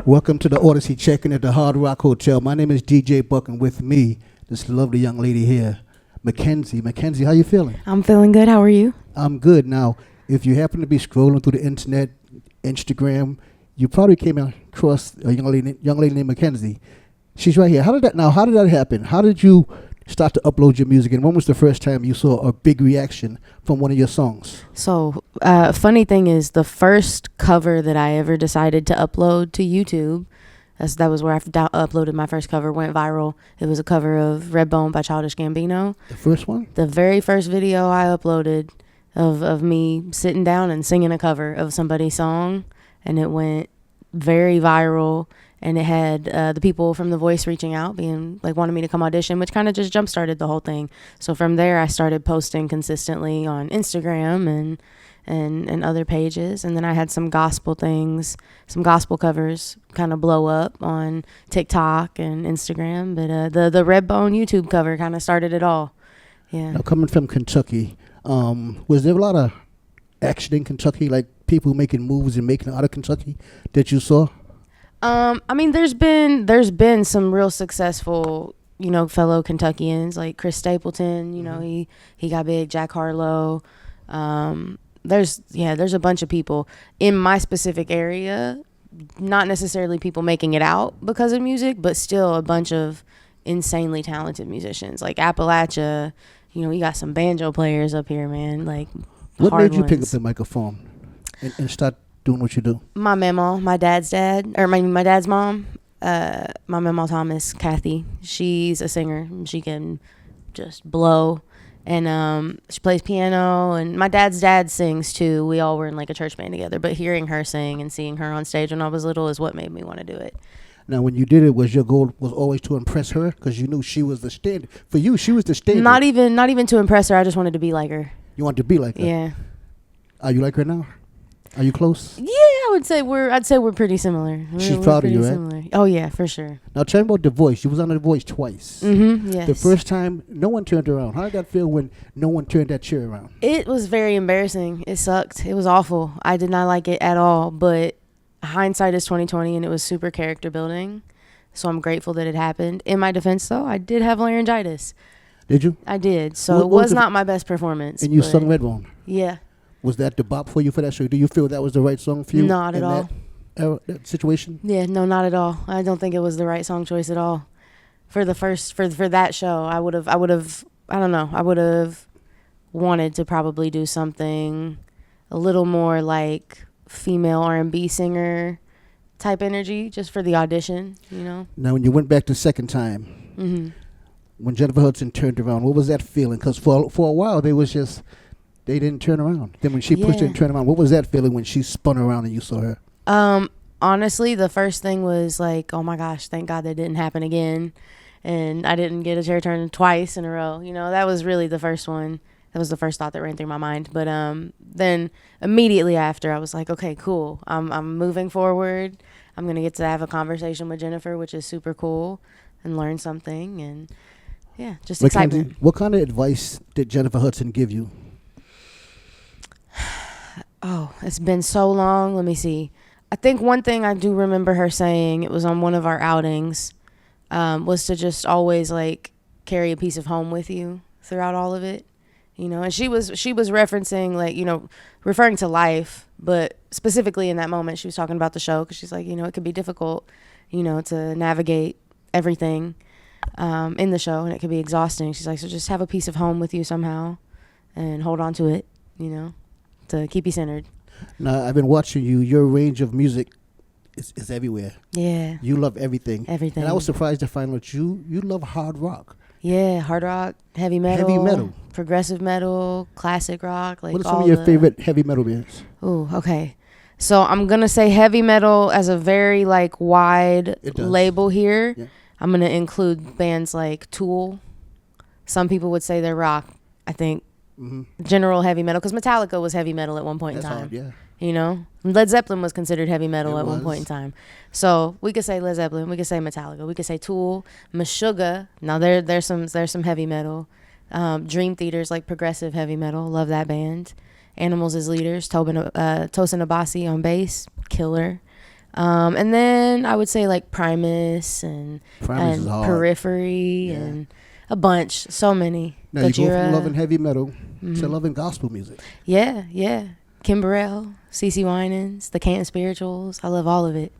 Welcome to the Audacy check-in at the Hard Rock Hotel. My name is DJ Buck, and with me, this lovely young lady here, MaKenzie. MaKenzie, how you feeling? I'm feeling good. How are you? I'm good. Now, if you happen to be scrolling through the internet, Instagram, you probably came across a young lady named MaKenzie. She's right here. How did that happen? How did you start to upload your music, and when was the first time you saw a big reaction from one of your songs? So, funny thing is, the first cover that I ever decided to upload to YouTube, that was where I uploaded my first cover, went viral. It was a cover of Redbone by Childish Gambino. The first one? The very first video I uploaded of me sitting down and singing a cover of somebody's song, and it went very viral. And it had the people from The Voice reaching out, being like, wanting me to come audition, which kind of just jump started the whole thing. So from there, I started posting consistently on Instagram and other pages. And then I had some gospel things, some gospel covers kind of blow up on TikTok and Instagram. But the Redbone YouTube cover kind of started it all. Yeah. Now, coming from Kentucky, was there a lot of action in Kentucky, like people making moves and making it out of Kentucky that you saw? I mean, there's been some real successful, fellow Kentuckians like Chris Stapleton. He got big. Jack Harlow. There's a bunch of people in my specific area. Not necessarily people making it out because of music, but still a bunch of insanely talented musicians like Appalachia. You got some banjo players up here, man. Like, what made you ones. pick up the microphone and start doing what you do? My mama, my dad's mom, my mama Thomas, Kathy. She's a singer. She can just blow, and she plays piano. And my dad's dad sings too. We all were in like a church band together. But hearing her sing and seeing her on stage when I was little is what made me want to do it. Now, when you did it, was your goal was always to impress her because you knew she was the standard for you? She was the standard. Not even to impress her. I just wanted to be like her. You wanted to be like her. Yeah. Are you like her now? Are you close? Yeah, I'd say we're pretty similar. She's proud of you, right? Similar. Oh yeah, for sure. Now tell me about The Voice. You was on The Voice twice. Mm-hmm. Yes. The first time, no one turned around. How did that feel when no one turned that chair around? It was very embarrassing. It sucked. It was awful. I did not like it at all. But hindsight is 20/20, and it was super character building. So I'm grateful that it happened. In my defense, though, I did have laryngitis. Did you? I did. So it was not my best performance. And you sung Redbone. Yeah. Was that the bop for you for that show? Do you feel that was the right song for you? Not at all. That situation? Yeah, no, not at all. I don't think it was the right song choice at all. For that show, I would have wanted to probably do something a little more like female R&B singer type energy just for the audition, Now, when you went back the second time, mm-hmm. when Jennifer Hudson turned around, what was that feeling? Because for a while, they didn't turn around. Then when she pushed it and turned around, what was that feeling when she spun around and you saw her? Honestly, the first thing was like, oh my gosh, thank God that didn't happen again. And I didn't get a chair turned twice in a row. That was really the first one. That was the first thought that ran through my mind. But then immediately after, I was like, okay, cool. I'm moving forward. I'm going to get to have a conversation with Jennifer, which is super cool, and learn something. And yeah, just excitement. What kind of advice did Jennifer Hudson give you? Oh, it's been so long. Let me see. I think one thing I do remember her saying, it was on one of our outings, was to just always like carry a piece of home with you throughout all of it, and she was referencing like, referring to life, but specifically in that moment, she was talking about the show. 'Cause she's like, it could be difficult, to navigate everything, in the show, and it could be exhausting. She's like, so just have a piece of home with you somehow and hold on to it, to keep you centered. Now, I've been watching you. Your range of music is everywhere. Yeah. You love everything. Everything. And I was surprised to find out you love hard rock. Yeah, hard rock, heavy metal. Progressive metal, classic rock. Like, what are some of your favorite heavy metal bands? Ooh, okay. So I'm going to say heavy metal as a very like wide label here. Yeah. I'm going to include bands like Tool. Some people would say they're rock. I think general heavy metal, because Metallica was heavy metal at one point in time. Hard, yeah. Led Zeppelin was considered heavy metal at one point in time. So we could say Led Zeppelin, we could say Metallica, we could say Tool, Meshuggah. Now there's some heavy metal. Dream Theater's like progressive heavy metal. Love that band. Animals as Leaders. Tosin Abasi on bass. Killer. And then I would say like Primus and Primus is hard. Periphery and a bunch, so many. Now you go from loving heavy metal to loving gospel music. Yeah, yeah. Kim Burrell, CeCe Winans, the Canton Spirituals. I love all of it.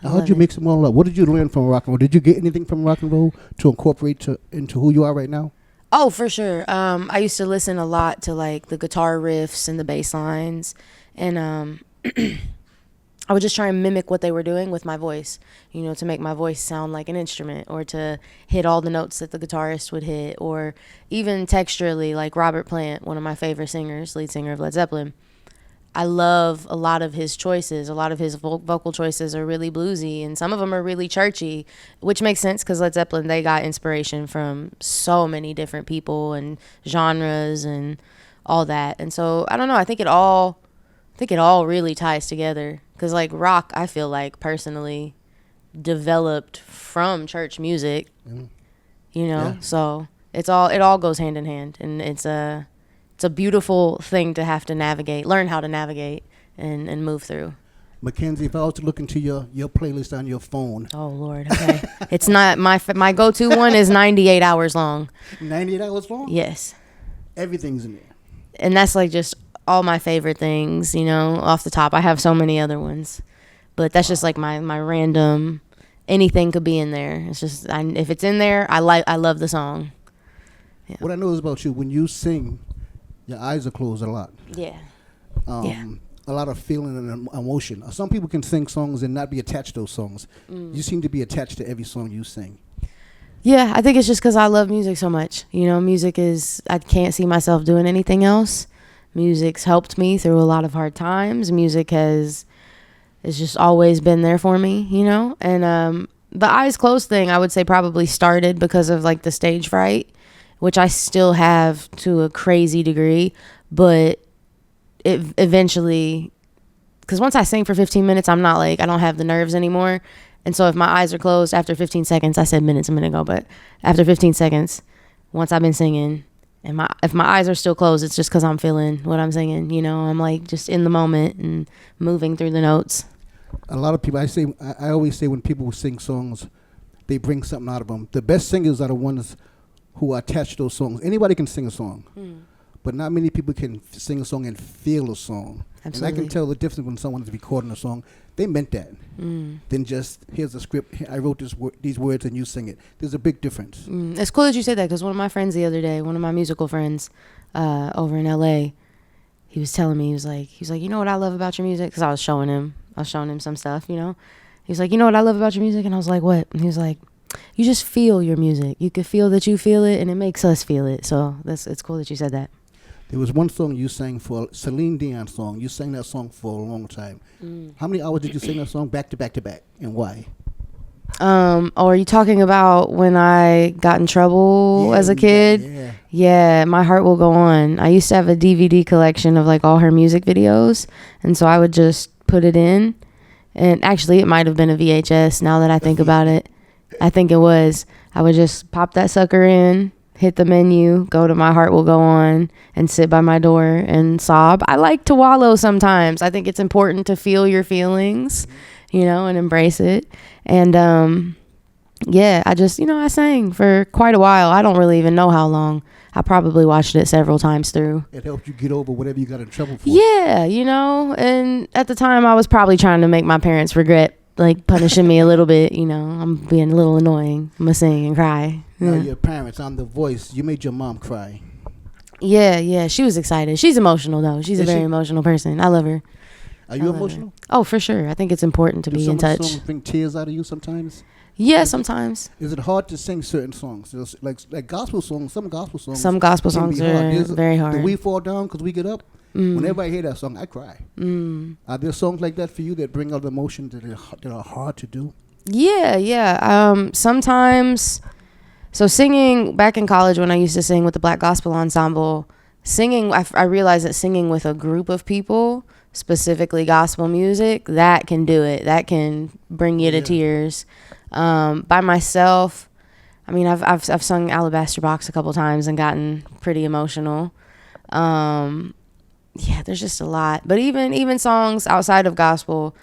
How did you mix them all up? What did you learn from rock and roll? Did you get anything from rock and roll to incorporate into who you are right now? Oh, for sure. I used to listen a lot to like the guitar riffs and the bass lines, and I would just try and mimic what they were doing with my voice, you know, to make my voice sound like an instrument, or to hit all the notes that the guitarist would hit, or even texturally, like Robert Plant, one of my favorite singers, lead singer of Led Zeppelin. I love a lot of his choices. A lot of his vocal choices are really bluesy, and some of them are really churchy, which makes sense because Led Zeppelin, they got inspiration from so many different people and genres and all that. And so I don't know. I think it all really ties together because like rock, I feel like personally developed from church music, you know. Yeah. So it all goes hand in hand, and it's a beautiful thing to have to learn how to navigate and move through. MaKenzie, if I was to look into your playlist on your phone. Oh, Lord. Okay. It's not my go-to one is 98 hours long. 98 hours long? Yes. Everything's in there. And that's like just all my favorite things, you know, off the top. I have so many other ones. But that's just like my random, anything could be in there. It's just, if it's in there, I love the song. Yeah. What I know is about you, when you sing, your eyes are closed a lot. Yeah. A lot of feeling and emotion. Some people can sing songs and not be attached to those songs. You seem to be attached to every song you sing. Yeah, I think it's just because I love music so much. You know, I can't see myself doing anything else. Music's helped me through a lot of hard times. Music has just always been there for me, you know? And the eyes closed thing, I would say probably started because of like the stage fright, which I still have to a crazy degree, but it eventually, because once I sing for 15 minutes, I'm not like, I don't have the nerves anymore. And so if my eyes are closed after 15 seconds, I said minutes a minute ago, but after 15 seconds, once I've been singing, and if my eyes are still closed, it's just because I'm feeling what I'm singing, you know? I'm like just in the moment and moving through the notes. A lot of people, I always say when people sing songs, they bring something out of them. The best singers are the ones who are attached to those songs. Anybody can sing a song, but not many people can sing a song and feel a song. Absolutely. And I can tell the difference when someone is recording a song. They meant that. Then just, here's a script, I wrote these words and you sing it. There's a big difference. It's cool that you said that, because one of my friends the other day, one of my musical friends over in LA, he was telling me, he was like, you know what I love about your music? Because I was showing him some stuff, you know. He was like, you know what I love about your music? And I was like, what? And he was like, you just feel your music. You could feel that you feel it, and it makes us feel it. So it's cool that you said that. There was one song you sang for Celine Dion song. You sang that song for a long time. How many hours did you sing that song back to back to back, and why? Are you talking about when I got in trouble as a kid? Yeah, My Heart Will Go On. I used to have a DVD collection of like all her music videos, and so I would just put it in. And actually, it might have been a VHS now that I think about it. I think it was. I would just pop that sucker in, hit the menu, go to My Heart Will Go On, and sit by my door and sob. I like to wallow sometimes. I think it's important to feel your feelings, you know, and embrace it. And yeah, I sang for quite a while. I don't really even know how long. I probably watched it several times through. It helped you get over whatever you got in trouble for. Yeah, you know, and at the time I was probably trying to make my parents regret like punishing me a little bit, you know. I'm being a little annoying. I'm gonna sing and cry. Now your parents on The Voice, you made your mom cry. Yeah, she was excited. She's emotional though. She's a very emotional person. I love her. Are you emotional? Oh, for sure. I think it's important to be in touch. Do some songs bring tears out of you sometimes? Yeah, sometimes. Is it hard to sing certain songs? Like gospel songs, some gospel songs. Some gospel songs are very hard. Do We Fall Down Because We Get Up? Whenever I hear that song, I cry. Are there songs like that for you that bring out emotions that are hard to do? Yeah. Sometimes. So singing, back in college when I used to sing with the Black Gospel Ensemble, I realized that singing with a group of people, specifically gospel music, that can do it. That can bring you to tears. By myself, I mean, I've sung Alabaster Box a couple times and gotten pretty emotional. Yeah, there's just a lot. But even songs outside of gospel,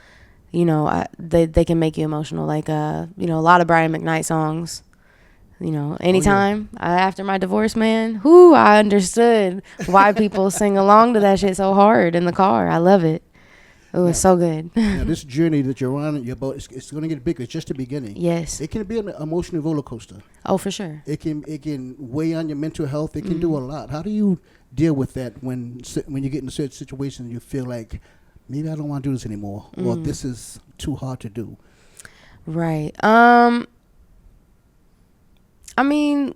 they can make you emotional. Like, a lot of Brian McKnight songs. Anytime after my divorce, man, I understood why people sing along to that shit so hard in the car. I love it. Oh, it's so good. Now, this journey that you're on, it's going to get bigger. It's just the beginning. Yes. It can be an emotional roller coaster. Oh, for sure. It can weigh on your mental health. It can do a lot. How do you deal with that when you get in a certain situation and you feel like, maybe I don't want to do this anymore, or this is too hard to do? Right. I mean,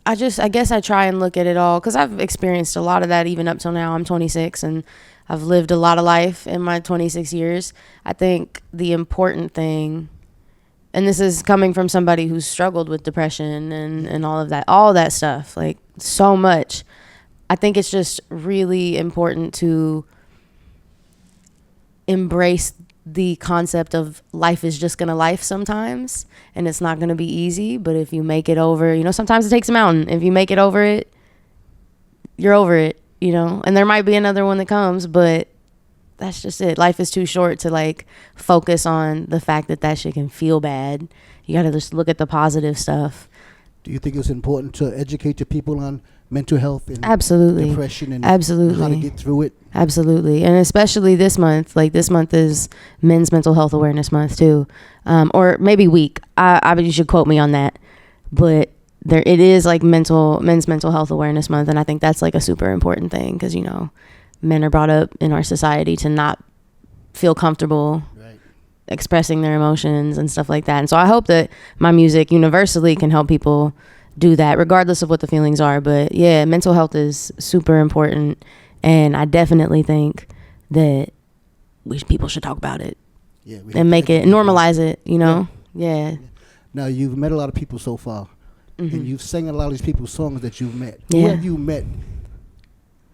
I guess I try and look at it all, because I've experienced a lot of that even up till now. I'm 26 and I've lived a lot of life in my 26 years. I think the important thing, and this is coming from somebody who's struggled with depression and all that stuff, like so much. I think it's just really important to embrace the concept of life is just gonna life sometimes, and it's not gonna be easy, but if you make it over, sometimes it takes a mountain. If you make it over it, you're over it, and there might be another one that comes, but that's just it. Life is too short to like focus on the fact that shit can feel bad. You gotta just look at the positive stuff. Do you think it's important to educate the people on mental health and absolutely depression and absolutely how to get through it? Absolutely. And especially this month, like this month is Men's Mental Health Awareness Month too, or maybe week. You should quote me on that, but it is like Men's Mental Health Awareness Month, and I think that's like a super important thing, because men are brought up in our society to not feel comfortable expressing their emotions and stuff like that. And so I hope that my music universally can help people do that, regardless of what the feelings are. But yeah, mental health is super important, and I definitely think that people should talk about it and make it, normalize it, Yeah. Now, you've met a lot of people so far, and you've sang a lot of these people's songs that you've met. Yeah. Who have you met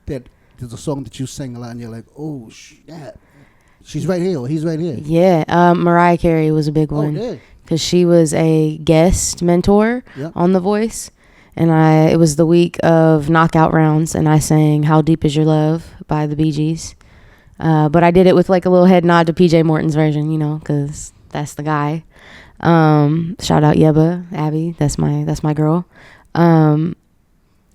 that there's a song that you sang a lot and you're like, oh, she's right here, or he's right here? Yeah, Mariah Carey was a big one. Oh, yeah. Because she was a guest mentor on The Voice, and it was the week of knockout rounds, and I sang "How Deep Is Your Love" by the Bee Gees, but I did it with like a little head nod to PJ Morton's version, because that's the guy. Shout out Yeba, Abby, that's my girl.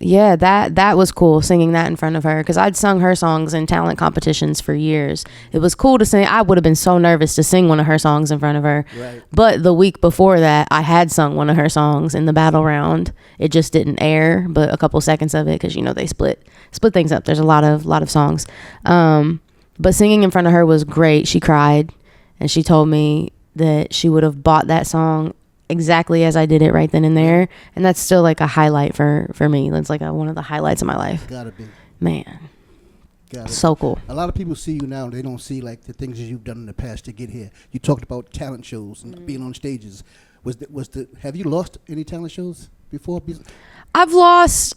Yeah, that was cool, singing that in front of her, because I'd sung her songs in talent competitions for years. It was cool to sing. I would have been so nervous to sing one of her songs in front of her. Right. But the week before that, I had sung one of her songs in the battle round. It just didn't air, but a couple seconds of it, because they split things up. There's a lot of songs. But singing in front of her was great. She cried, and she told me that she would have bought that song exactly as I did it right then and there, and that's still like a highlight for me. It's like one of the highlights of my life. Gotta be, man. So cool. A lot of people see you now, they don't see like the things that you've done in the past to get here. You talked about talent shows and being on stages. Have you lost any talent shows before? I've lost,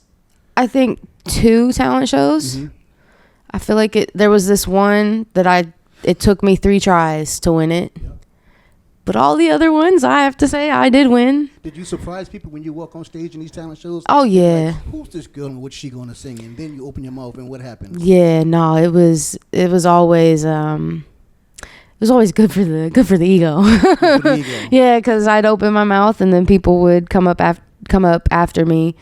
I think, 2 talent shows. I feel like there was this one that it took me 3 tries to win it. But all the other ones, I have to say, I did win. Did you surprise people when you walk on stage in these talent shows? Oh, yeah. Like, who's this girl and what's she going to sing? And then you open your mouth and what happens? Yeah, no, it was always good for the ego. Yeah, because I'd open my mouth and then people would come up to me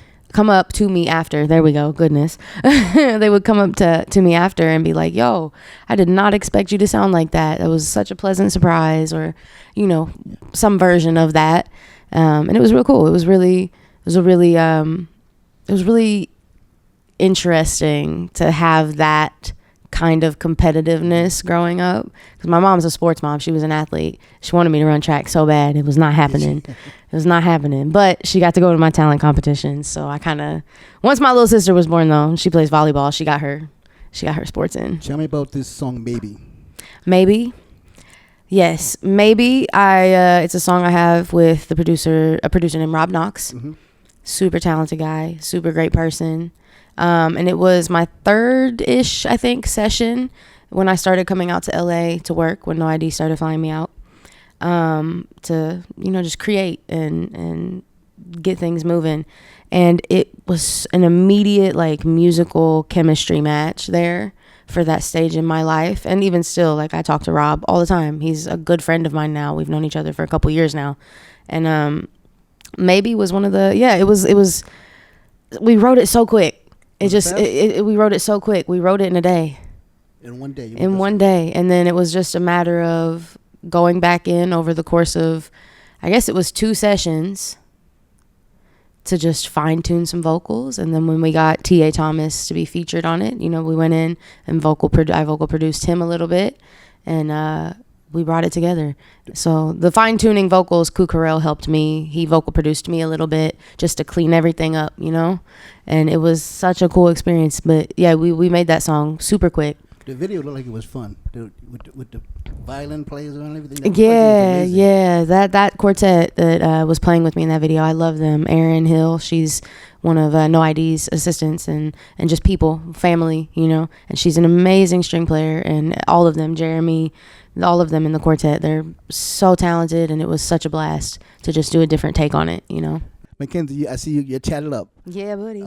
after. There we go. Goodness. They would come up to me after and be like, yo, I did not expect you to sound like that. That was such a pleasant surprise, or, some version of that. And it was real cool. It was really interesting to have that kind of competitiveness growing up, because my mom's a sports mom. She was an athlete. She wanted me to run track so bad. It was not happening. But she got to go to my talent competitions. So I kind of, once my little sister was born though, she plays volleyball. She got her sports in. Tell me about this song, Maybe. Yes, Maybe. It's a song I have with a producer named Rob Knox. Super talented guy, super great person. And it was my 3rd-ish, I think, session when I started coming out to LA to work, when No ID started flying me out, to, just create and get things moving. And it was an immediate, like, musical chemistry match there for that stage in my life. And even still, like, I talk to Rob all the time. He's a good friend of mine now. We've known each other for a couple years now. And Maybe was one of the, it was, we wrote it so quick. We wrote it so quick. We wrote it in a day. In one day. In one day. And then it was just a matter of going back in over the course of, I guess it was 2 sessions to just fine tune some vocals. And then when we got T.A. Thomas to be featured on it, you know, we went in and I vocal produced him a little bit, and we brought it together. So the fine tuning vocals, Cucarell helped me. He vocal produced me a little bit just to clean everything up, you know, and it was such a cool experience. But yeah, we made that song super quick. The video looked like it was fun with the violin players and everything. Yeah. That quartet that was playing with me in that video, I love them. Erin Hill, she's one of No ID's assistants and just people, family, you know. And she's an amazing string player. And all of them, Jeremy, all of them in the quartet, they're so talented. And it was such a blast to just do a different take on it, you know. MaKenzie, I see you're tatted up. Yeah, buddy.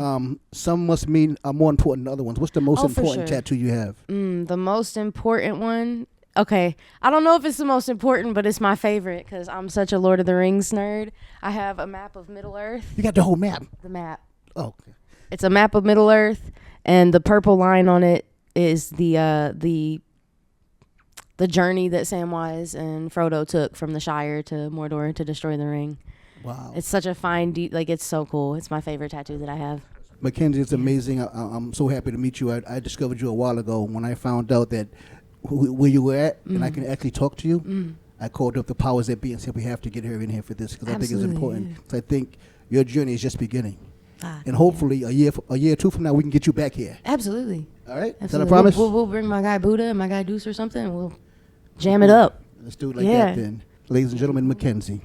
Some must mean are more important than other ones. What's the most important sure. tattoo you have? The most important one? Okay. I don't know if it's the most important, but it's my favorite because I'm such a Lord of the Rings nerd. I have a map of Middle-earth. You got the whole map? The map. Oh, okay. It's a map of Middle-earth, and the purple line on it is the journey that Samwise and Frodo took from the Shire to Mordor to destroy the ring. Wow. It's such a fine, it's so cool. It's my favorite tattoo that I have. MaKenzie, it's amazing. I'm so happy to meet you. I discovered you a while ago when I found out that where you were at, and I can actually talk to you. I called up the powers that be and said, we have to get her in here for this because I think it's important. So I think your journey is just beginning. And hopefully a year or two from now, we can get you back here. Absolutely. All right? Absolutely. Is that a promise? We'll bring my guy Buddha and my guy Deuce or something, and we'll jam it up. Let's do it like that then. Ladies and gentlemen, MaKenzie.